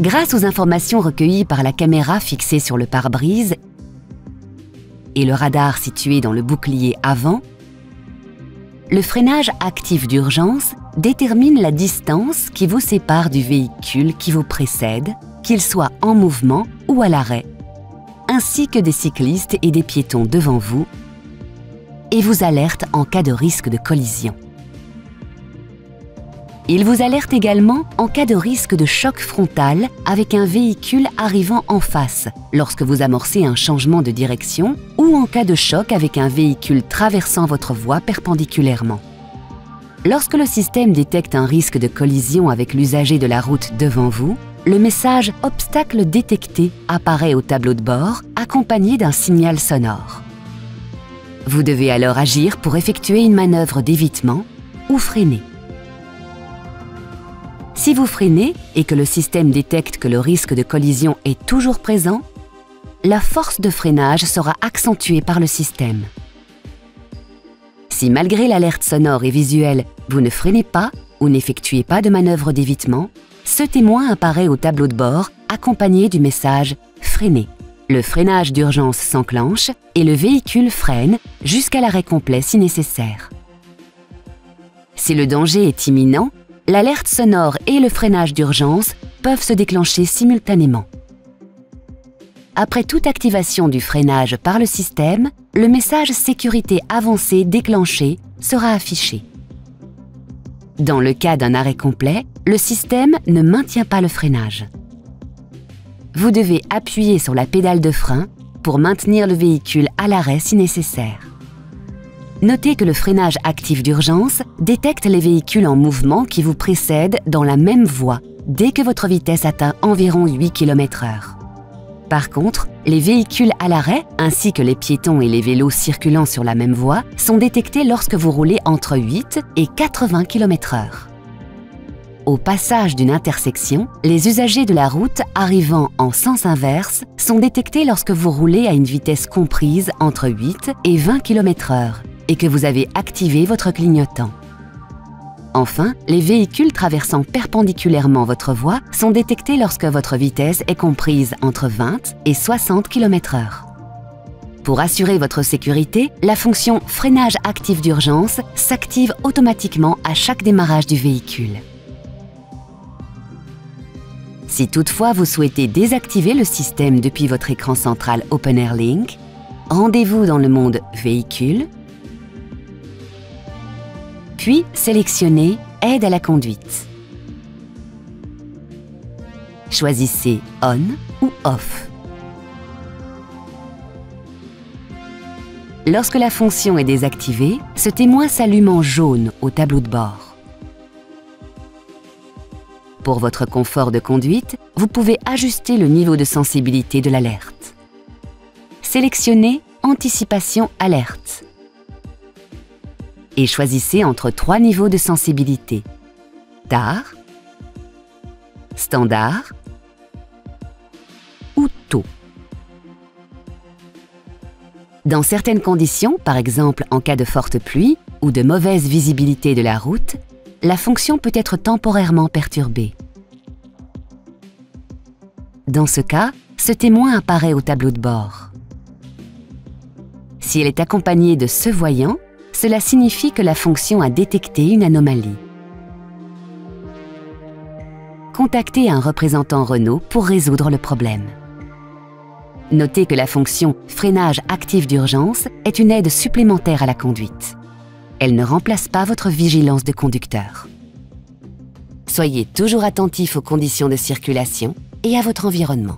Grâce aux informations recueillies par la caméra fixée sur le pare-brise et le radar situé dans le bouclier avant, le freinage actif d'urgence détermine la distance qui vous sépare du véhicule qui vous précède, qu'il soit en mouvement ou à l'arrêt, ainsi que des cyclistes et des piétons devant vous, et vous alerte en cas de risque de collision. Il vous alerte également en cas de risque de choc frontal avec un véhicule arrivant en face, lorsque vous amorcez un changement de direction, ou en cas de choc avec un véhicule traversant votre voie perpendiculairement. Lorsque le système détecte un risque de collision avec l'usager de la route devant vous, le message « Obstacle détecté » apparaît au tableau de bord, accompagné d'un signal sonore. Vous devez alors agir pour effectuer une manœuvre d'évitement ou freiner. Si vous freinez et que le système détecte que le risque de collision est toujours présent, la force de freinage sera accentuée par le système. Si malgré l'alerte sonore et visuelle, vous ne freinez pas ou n'effectuez pas de manœuvre d'évitement, ce témoin apparaît au tableau de bord accompagné du message « Freiner ». Le freinage d'urgence s'enclenche et le véhicule freine jusqu'à l'arrêt complet si nécessaire. Si le danger est imminent, l'alerte sonore et le freinage d'urgence peuvent se déclencher simultanément. Après toute activation du freinage par le système, le message « Sécurité avancée déclenché » sera affiché. Dans le cas d'un arrêt complet, le système ne maintient pas le freinage. Vous devez appuyer sur la pédale de frein pour maintenir le véhicule à l'arrêt si nécessaire. Notez que le freinage actif d'urgence détecte les véhicules en mouvement qui vous précèdent dans la même voie dès que votre vitesse atteint environ 8 km/h. Par contre, les véhicules à l'arrêt, ainsi que les piétons et les vélos circulant sur la même voie, sont détectés lorsque vous roulez entre 8 et 80 km/h. Au passage d'une intersection, les usagers de la route arrivant en sens inverse sont détectés lorsque vous roulez à une vitesse comprise entre 8 et 20 km/h et que vous avez activé votre clignotant. Enfin, les véhicules traversant perpendiculairement votre voie sont détectés lorsque votre vitesse est comprise entre 20 et 60 km/h. Pour assurer votre sécurité, la fonction « Freinage actif d'urgence » s'active automatiquement à chaque démarrage du véhicule. Si toutefois vous souhaitez désactiver le système depuis votre écran central OpenAir Link, rendez-vous dans le mode « Véhicule », puis sélectionnez « Aide à la conduite ». Choisissez « On » ou « Off ». Lorsque la fonction est désactivée, ce témoin s'allume en jaune au tableau de bord. Pour votre confort de conduite, vous pouvez ajuster le niveau de sensibilité de l'alerte. Sélectionnez « Anticipation alerte » et choisissez entre 3 niveaux de sensibilité: Tard, Standard ou Tôt. Dans certaines conditions, par exemple en cas de forte pluie ou de mauvaise visibilité de la route, la fonction peut être temporairement perturbée. Dans ce cas, ce témoin apparaît au tableau de bord. Si elle est accompagnée de ce voyant, cela signifie que la fonction a détecté une anomalie. Contactez un représentant Renault pour résoudre le problème. Notez que la fonction « Freinage actif d'urgence » est une aide supplémentaire à la conduite. Elle ne remplace pas votre vigilance de conducteur. Soyez toujours attentif aux conditions de circulation et à votre environnement.